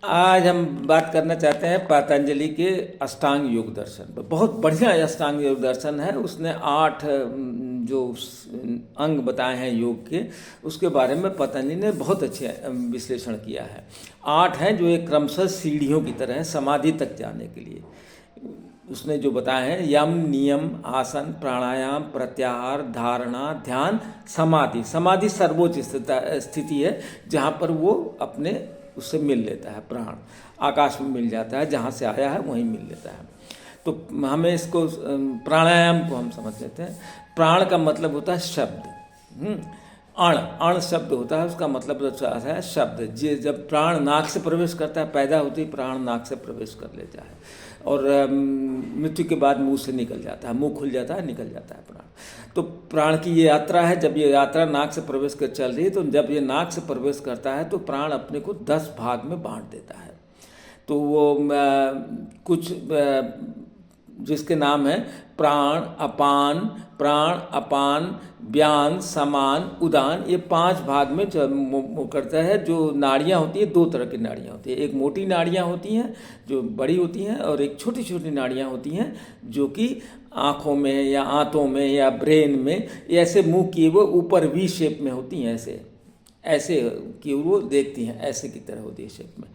आज हम बात करना चाहते हैं पतंजलि के अष्टांग योग दर्शन पर। बहुत बढ़िया अष्टांग योग दर्शन है। उसने 8 जो अंग बताए हैं योग के, उसके बारे में पतंजलि ने बहुत अच्छे विश्लेषण किया है। 8 हैं जो एक क्रमशः सीढ़ियों की तरह हैं समाधि तक जाने के लिए। उसने जो बताए हैं यम, नियम, आसन, प्राणायाम, प्रत्याहार, धारणा, ध्यान, समाधि। समाधि सर्वोच्च स्थिति है जहाँ पर वो अपने उससे मिल लेता है, प्राण आकाश में मिल जाता है, जहाँ से आया है वहीं मिल लेता है। तो हमें इसको प्राणायाम को हम समझ लेते हैं। प्राण का मतलब होता है शब्द। अण अण शब्द होता है, उसका मतलब होता है शब्द। जब प्राण नाक से प्रवेश करता है, पैदा होते ही प्राण नाक से प्रवेश कर लेता है और मृत्यु के बाद मुंह से निकल जाता है, मुंह खुल जाता है, निकल जाता है प्राण। तो प्राण की ये यात्रा है। जब ये यात्रा नाक से प्रवेश कर चल रही है, तो जब ये नाक से प्रवेश करता है तो प्राण अपने को 10 भाग में बांट देता है। तो वो कुछ जिसके नाम है प्राण, अपान, प्राण, अपान, व्यान, समान, उदान, ये 5 भाग में करता है। जो नाड़ियाँ होती हैं, 2 तरह की नाड़ियाँ होती हैं। एक मोटी नाड़ियाँ होती हैं जो बड़ी होती हैं, और एक छोटी छोटी नाड़ियाँ होती हैं जो कि आँखों में या आंतों में या ब्रेन में ऐसे मुंह किए वो ऊपर वी शेप में होती हैं, ऐसे ऐसे कि वो देखती हैं, ऐसे की तरह होती है शेप में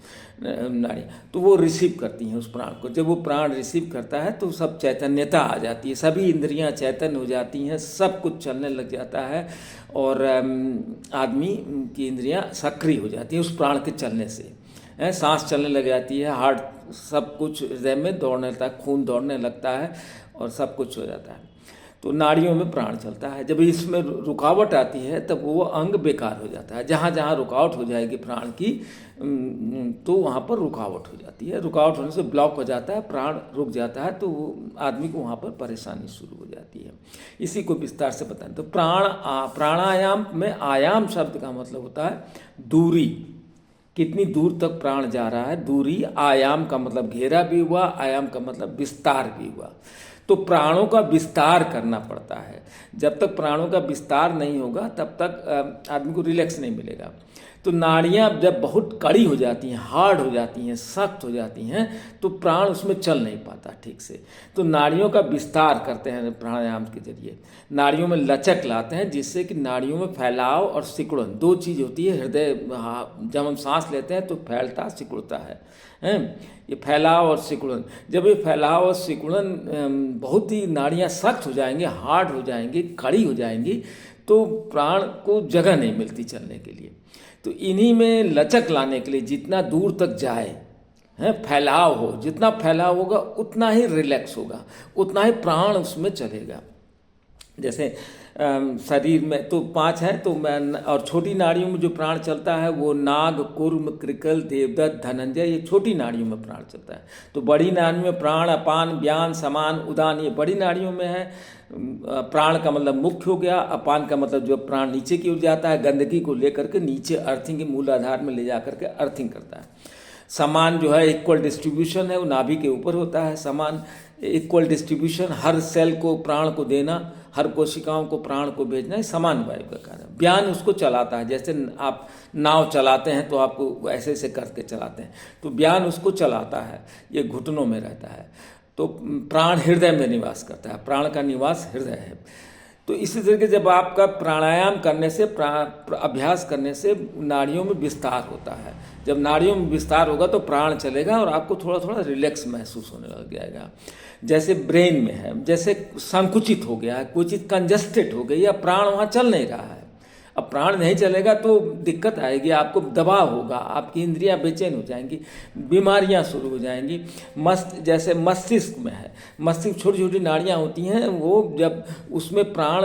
नाड़ियाँ। तो वो रिसीव करती हैं उस प्राण को। जब वो प्राण रिसीव करता है तो सब चैतन्यता आ जाती है, सभी इंद्रियां चैतन्य हो जाती हैं, सब कुछ चलने लग जाता है और आदमी की इंद्रियां सक्रिय हो जाती हैं उस प्राण के चलने से। सांस चलने लग जाती है, हार्ट सब कुछ हृदय में दौड़ने लगता है, खून दौड़ने लगता है और सब कुछ हो जाता है। तो नाड़ियों में प्राण चलता है। जब इसमें रुकावट आती है तब वो अंग बेकार हो जाता है। जहाँ जहाँ रुकावट हो जाएगी प्राण की, तो वहाँ पर रुकावट हो जाती है। रुकावट होने से ब्लॉक हो जाता है, प्राण रुक जाता है, तो आदमी को वहाँ पर परेशानी शुरू हो जाती है। इसी को विस्तार से बताएं तो प्राणायाम में आयाम शब्द का मतलब होता है दूरी, कितनी दूर तक प्राण जा रहा है, दूरी। आयाम का मतलब घेरा भी हुआ, आयाम का मतलब विस्तार भी हुआ। तो प्राणों का विस्तार करना पड़ता है। जब तक प्राणों का विस्तार नहीं होगा तब तक आदमी को रिलैक्स नहीं मिलेगा। तो नाड़ियाँ जब बहुत कड़ी हो जाती हैं, हार्ड हो जाती हैं, सख्त हो जाती हैं, तो प्राण उसमें चल नहीं पाता ठीक से। तो नाड़ियों का विस्तार करते हैं प्राणायाम के जरिए। नाड़ियों में लचक लाते हैं जिससे कि नाड़ियों में फैलाव और सिकुड़न 2 चीज़ होती है। हृदय जब हम सांस लेते हैं तो फैलता सिकुड़ता है, ये फैलाव और सिकुड़न। जब ये फैलाव और सिकुड़न बहुत ही नाड़ियाँ सख्त हो जाएंगी, हार्ड हो जाएंगी, कड़ी हो जाएंगी, तो प्राण को जगह नहीं मिलती चलने के लिए। तो इन्हीं में लचक लाने के लिए जितना दूर तक जाए, फैलाव हो, जितना फैलाव होगा उतना ही रिलैक्स होगा, उतना ही प्राण उसमें चलेगा। जैसे शरीर में तो 5 है, तो और छोटी नाड़ियों में जो प्राण चलता है वो नाग, कुर्म, कृकल, देवदत्त, धनंजय, ये छोटी नाड़ियों में प्राण चलता है। तो बड़ी नाड़ियों में प्राण, अपान, व्यान, समान, उदान, ये बड़ी नाड़ियों में है। प्राण का मतलब मुख्य हो गया। अपान का मतलब जो प्राण नीचे की ओर जाता है, गंदगी को लेकर के नीचे अर्थिंग के मूल आधार में ले जा करके अर्थिंग करता है। समान जो है इक्वल डिस्ट्रीब्यूशन है, वो नाभि के ऊपर होता है। समान इक्वल डिस्ट्रीब्यूशन, हर सेल को प्राण को देना, हर कोशिकाओं को प्राण को भेजना, समान वायु का कार्य। व्यान उसको चलाता है, जैसे आप नाव चलाते हैं तो आपको ऐसे ऐसे करके चलाते हैं, तो व्यान उसको चलाता है, ये घुटनों में रहता है। तो प्राण हृदय में निवास करता है, प्राण का निवास हृदय है। तो इसी तरीके जब आपका प्राणायाम करने से, अभ्यास करने से नाड़ियों में विस्तार होता है। जब नाड़ियों में विस्तार होगा तो प्राण चलेगा और आपको थोड़ा थोड़ा रिलैक्स महसूस होने लग जाएगा। जैसे ब्रेन में है, जैसे संकुचित हो गया है, कोई चीज़ कंजस्टेड हो गई, या प्राण वहाँ चल नहीं रहा है। अब प्राण नहीं चलेगा तो दिक्कत आएगी, आपको दबाव होगा, आपकी इंद्रियां बेचैन हो जाएंगी, बीमारियां शुरू हो जाएंगी। जैसे मस्तिष्क में है, मस्तिष्क छोटी छोटी नाड़ियां होती हैं, वो जब उसमें प्राण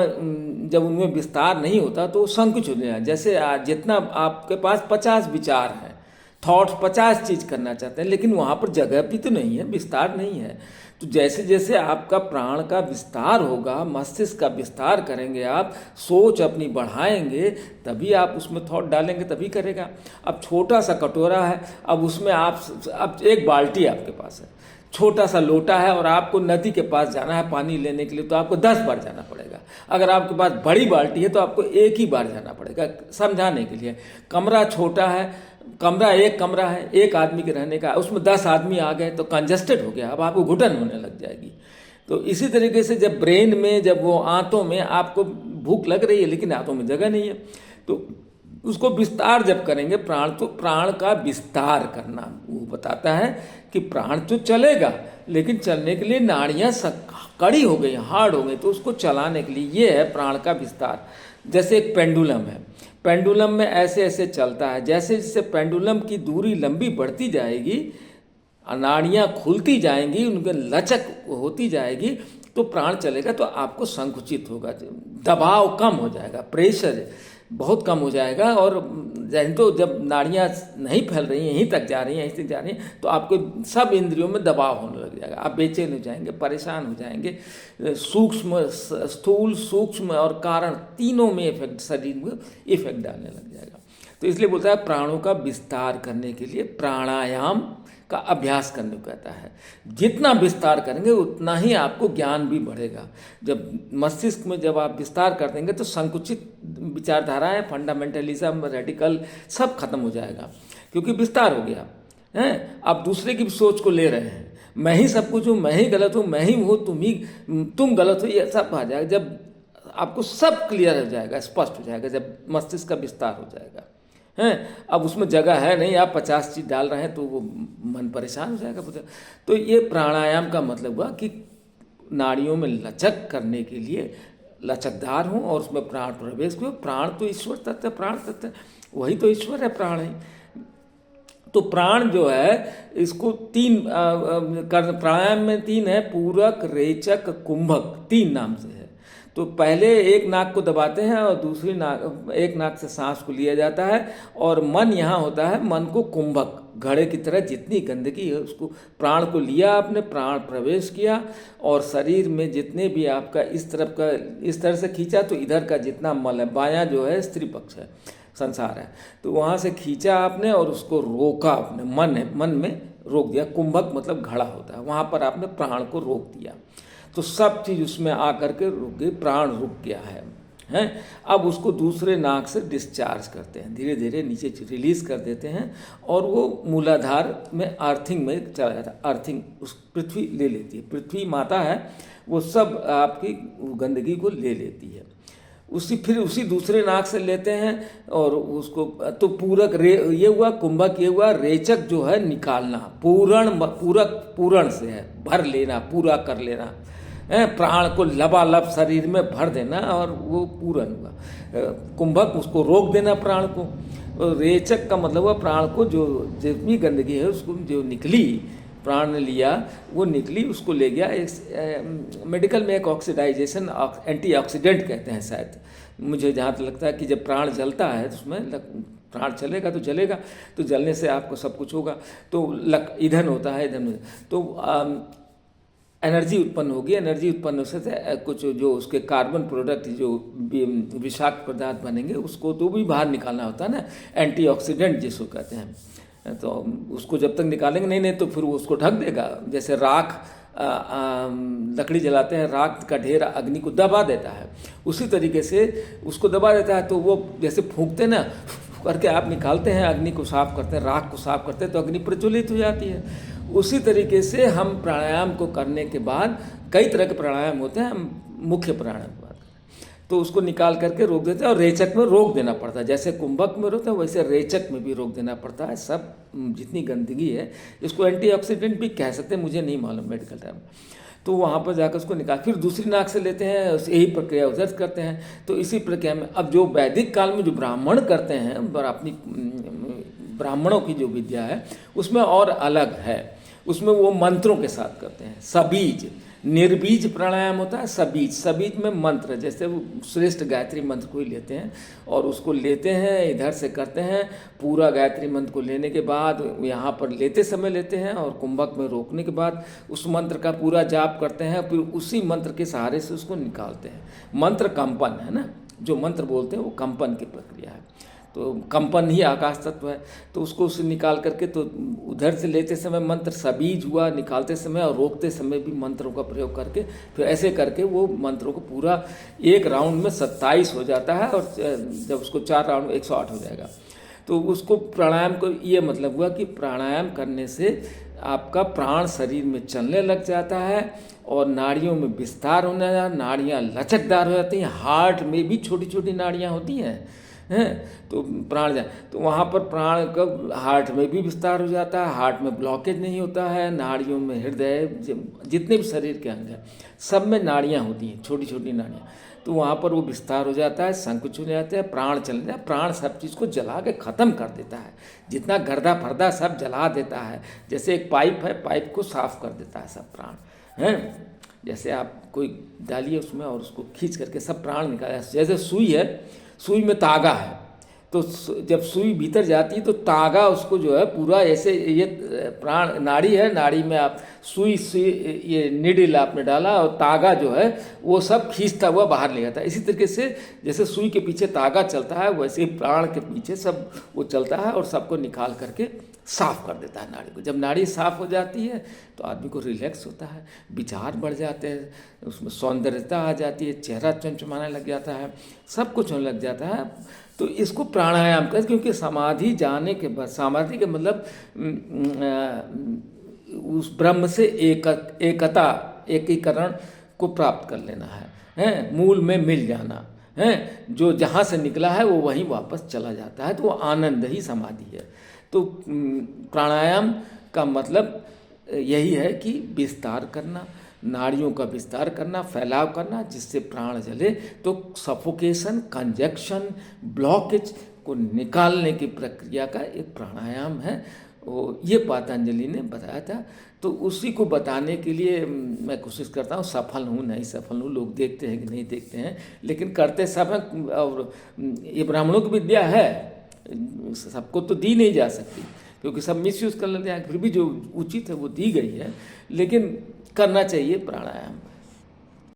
जब उनमें विस्तार नहीं होता तो संकुचित हो जाए। जैसे जितना आपके पास 50 विचार हैं, थॉट्स 50 चीज़ करना चाहते हैं, लेकिन वहाँ पर जगह भी तो नहीं है, विस्तार नहीं है। तो जैसे जैसे आपका प्राण का विस्तार होगा, मस्तिष्क का विस्तार करेंगे, आप सोच अपनी बढ़ाएंगे, तभी आप उसमें थॉट डालेंगे, तभी करेगा। अब छोटा सा कटोरा है, अब उसमें अब एक बाल्टी आपके पास है, छोटा सा लोटा है, और आपको नदी के पास जाना है पानी लेने के लिए, तो आपको 10 बार जाना पड़ेगा। अगर आपके पास बड़ी बाल्टी है तो आपको एक ही बार जाना पड़ेगा। समझाने के लिए, कमरा छोटा है, एक कमरा है, एक आदमी के रहने का, उसमें 10 आदमी आ गए तो कंजस्टेड हो गया, अब आपको घुटन होने लग जाएगी। तो इसी तरीके से जब ब्रेन में, जब वो आंतों में आपको भूख लग रही है लेकिन आंतों में जगह नहीं है, तो उसको विस्तार जब करेंगे प्राण, तो प्राण का विस्तार करना वो बताता है कि प्राण तो चलेगा लेकिन चलने के लिए नाड़ियाँ कड़ी हो गई, हार्ड हो गई, तो उसको चलाने के लिए ये है प्राण का विस्तार। जैसे एक पेंडुलम है, पेंडुलम में ऐसे ऐसे चलता है, जैसे जैसे पेंडुलम की दूरी लंबी बढ़ती जाएगी, नाड़ियाँ खुलती जाएंगी, उनके लचक होती जाएगी, तो प्राण चलेगा, तो आपको संकुचित होगा, दबाव कम हो जाएगा, प्रेशर बहुत कम हो जाएगा। और तो जब नाड़ियाँ नहीं फैल रही हैं, यहीं तक जा रही हैं, यहीं तक जा रही हैं, तो आपको सब इंद्रियों में दबाव होने लग जाएगा, आप बेचैन हो जाएंगे, परेशान हो जाएंगे, सूक्ष्म, स्थूल, सूक्ष्म और कारण तीनों में इफेक्ट, शरीर में इफेक्ट डालने लग जाएगा। तो इसलिए बोलता है प्राणों का विस्तार करने के लिए प्राणायाम का अभ्यास करने को कहता है। जितना विस्तार करेंगे उतना ही आपको ज्ञान भी बढ़ेगा। जब मस्तिष्क में जब आप विस्तार कर देंगे तो संकुचित विचारधाराएं, फंडामेंटलिज्म, रेडिकल सब खत्म हो जाएगा, क्योंकि विस्तार हो गया है। आप दूसरे की सोच को ले रहे हैं, मैं ही सब कुछ हूँ, मैं ही गलत हूँ, मैं ही हूँ, तुम गलत हो, ये सब आ जाएगा। जब आपको सब क्लियर हो जाएगा, स्पष्ट हो जाएगा, जब मस्तिष्क का विस्तार हो जाएगा हैं। अब उसमें जगह है नहीं, आप 50 चीज़ डाल रहे हैं तो वो मन परेशान हो जाएगा। तो ये प्राणायाम का मतलब हुआ कि नाड़ियों में लचक करने के लिए लचकदार हो और उसमें प्राण प्रवेश हो। प्राण तो ईश्वर तत्व है, प्राण तत्व है, वही तो ईश्वर है, प्राण है। तो प्राण जो है इसको तीन प्राणायाम में 3 है, पूरक, रेचक, कुंभक, 3 नाम से है। तो पहले एक नाक को दबाते हैं और दूसरी नाक, एक नाक से सांस को लिया जाता है और मन यहाँ होता है, मन को कुंभक, घड़े की तरह जितनी गंदगी है उसको, प्राण को लिया आपने, प्राण प्रवेश किया और शरीर में जितने भी आपका इस तरफ का, इस तरह से खींचा तो इधर का जितना मल है, बायां जो है स्त्री पक्ष है, संसार है, तो वहाँ से खींचा आपने और उसको रोका आपने, मन में रोक दिया। कुंभक मतलब घड़ा होता है, वहाँ पर आपने प्राण को रोक दिया, तो सब चीज़ उसमें आकर के रुक गई, प्राण रुक गया है, हैं। अब उसको दूसरे नाक से डिस्चार्ज करते हैं, धीरे धीरे नीचे रिलीज कर देते हैं और वो मूलाधार में अर्थिंग में चला जाता है। अर्थिंग उस पृथ्वी ले लेती है, पृथ्वी माता है, वो सब आपकी गंदगी को ले लेती है। फिर उसी दूसरे नाक से लेते हैं और उसको, तो पूरक ये हुआ, कुंभक ये हुआ, रेचक जो है निकालना, पूरण से है, भर लेना, पूरा कर लेना, प्राण को लबालब शरीर में भर देना और वो पूरण हुआ। कुंभक उसको रोक देना प्राण को। रेचक का मतलब हुआ प्राण को जो जितनी गंदगी है उसको जो निकली, प्राण ने लिया, वो निकली, उसको ले गया। मेडिकल में एक ऑक्सीडाइजेशन, एंटीऑक्सीडेंट कहते हैं शायद, मुझे जहाँ तक लगता है कि जब प्राण जलता है तो उसमें प्राण चलेगा तो जलेगा, तो जलने से आपको सब कुछ होगा, तो ईंधन होता है, ईंधन, तो एनर्जी उत्पन्न होगी। एनर्जी उत्पन्न से कुछ जो उसके कार्बन प्रोडक्ट जो विषाक्त पदार्थ बनेंगे उसको तो भी बाहर निकालना होता है ना, एंटीऑक्सीडेंट जिसको कहते हैं। तो उसको जब तक निकालेंगे नहीं तो फिर वो उसको ढक देगा। जैसे राख, लकड़ी जलाते हैं, राख का ढेर अग्नि को दबा देता है, उसी तरीके से उसको दबा देता है। तो वो जैसे फूंकते ना करके आप निकालते हैं, अग्नि को साफ करते हैं, राख को साफ करते हैं, तो अग्नि प्रज्वलित हो जाती है। उसी तरीके से हम प्राणायाम को करने के बाद, कई तरह के प्राणायाम होते हैं, हम मुख्य प्राणायाम की बात करें तो उसको निकाल करके रोक देते हैं, और रेचक में रोक देना पड़ता है। जैसे कुंभक में रोकते हैं वैसे रेचक में भी रोक देना पड़ता है। सब जितनी गंदगी है, इसको एंटीऑक्सीडेंट भी कह सकते हैं, मुझे नहीं मालूम मेडिकल टर्म। तो वहाँ पर जाकर उसको निकाल, फिर दूसरी नाक से लेते हैं, यही प्रक्रिया उधर करते हैं। तो इसी प्रक्रिया में अब जो वैदिक काल में जो ब्राह्मण करते हैं, और अपनी ब्राह्मणों की जो विद्या है उसमें और अलग है, उसमें वो मंत्रों के साथ करते हैं। सबीज, निर्बीज प्राणायाम होता है, सबीज, सबीज में मंत्र, जैसे वो श्रेष्ठ गायत्री मंत्र को ही लेते हैं और उसको लेते हैं, इधर से करते हैं। पूरा गायत्री मंत्र को लेने के बाद यहाँ पर लेते समय लेते हैं और कुंभक में रोकने के बाद उस मंत्र का पूरा जाप करते हैं, फिर उसी मंत्र के सहारे से उसको निकालते हैं। मंत्र कंपन है ना, जो मंत्र बोलते हैं वो कंपन की प्रक्रिया है, तो कंपन ही आकाश तत्व है। तो उसको उससे निकाल करके, तो उधर से लेते समय मंत्र सबीज हुआ, निकालते समय और रोकते समय भी मंत्रों का प्रयोग करके, फिर ऐसे करके वो मंत्रों को पूरा एक राउंड में 27 हो जाता है, और जब उसको 4 राउंड 108 हो जाएगा। तो उसको प्राणायाम को ये मतलब हुआ कि प्राणायाम करने से आपका प्राण शरीर में चलने लग जाता है और नाड़ियों में विस्तार होने लगा, नाड़ियाँ लचकदार हो जाती हैं, हार्ट में भी छोटी छोटी नाड़ियाँ होती हैं तो प्राण जाए तो वहाँ पर प्राण का हार्ट में भी विस्तार हो जाता है, हार्ट में ब्लॉकेज नहीं होता है, नाड़ियों में हृदय जितने भी शरीर के अंग हैं सब में नाड़ियाँ होती हैं, छोटी छोटी नाड़ियाँ, तो वहाँ पर वो विस्तार हो जाता है, संकुच हो जाता है, प्राण चल जाता है। प्राण सब चीज़ को जला के ख़त्म कर देता है, जितना गर्दा फर्दा सब जला देता है। जैसे एक पाइप है, पाइप को साफ कर देता है सब प्राण हैं। जैसे आप कोई डालिए उसमें और उसको खींच करके सब प्राण निकाले। जैसे सुई है, सुई में तागा है, तो जब सुई भीतर जाती है तो तागा उसको जो है पूरा ऐसे, ये प्राण नाड़ी है, नाड़ी में आप सुई ये निडिल आपने डाला और तागा जो है वो सब खींचता हुआ बाहर ले जाता है। इसी तरीके से जैसे सुई के पीछे तागा चलता है वैसे ही प्राण के पीछे सब वो चलता है और सबको निकाल करके साफ कर देता है नाड़ी को। जब नाड़ी साफ हो जाती है तो आदमी को रिलैक्स होता है, विचार बढ़ जाते हैं, उसमें सौंदर्यता आ जाती है, चेहरा चमचमाने लग जाता है, सब कुछ होने लग जाता है। तो इसको प्राणायाम कर, क्योंकि समाधि जाने के बाद, समाधि के मतलब उस ब्रह्म से एकता एकीकरण को प्राप्त कर लेना है, मूल में मिल जाना है, जो जहाँ से निकला है वो वहीं वापस चला जाता है, तो वो आनंद ही समाधि है। तो प्राणायाम का मतलब यही है कि विस्तार करना, नाड़ियों का विस्तार करना, फैलाव करना, जिससे प्राण चले। तो सफोकेशन, कंजक्शन, ब्लॉकेज को निकालने की प्रक्रिया का एक प्राणायाम है, वो ये पतंजलि ने बताया था। तो उसी को बताने के लिए मैं कोशिश करता हूँ, सफल हूँ नहीं सफल हूँ, लोग देखते हैं कि नहीं देखते हैं, लेकिन करते सब हैं। और ये ब्राह्मणों की विद्या है, सबको तो दी नहीं जा सकती क्योंकि सब मिसयूज कर लेते हैं, फिर भी जो उचित है वो दी गई है, लेकिन करना चाहिए प्राणायाम।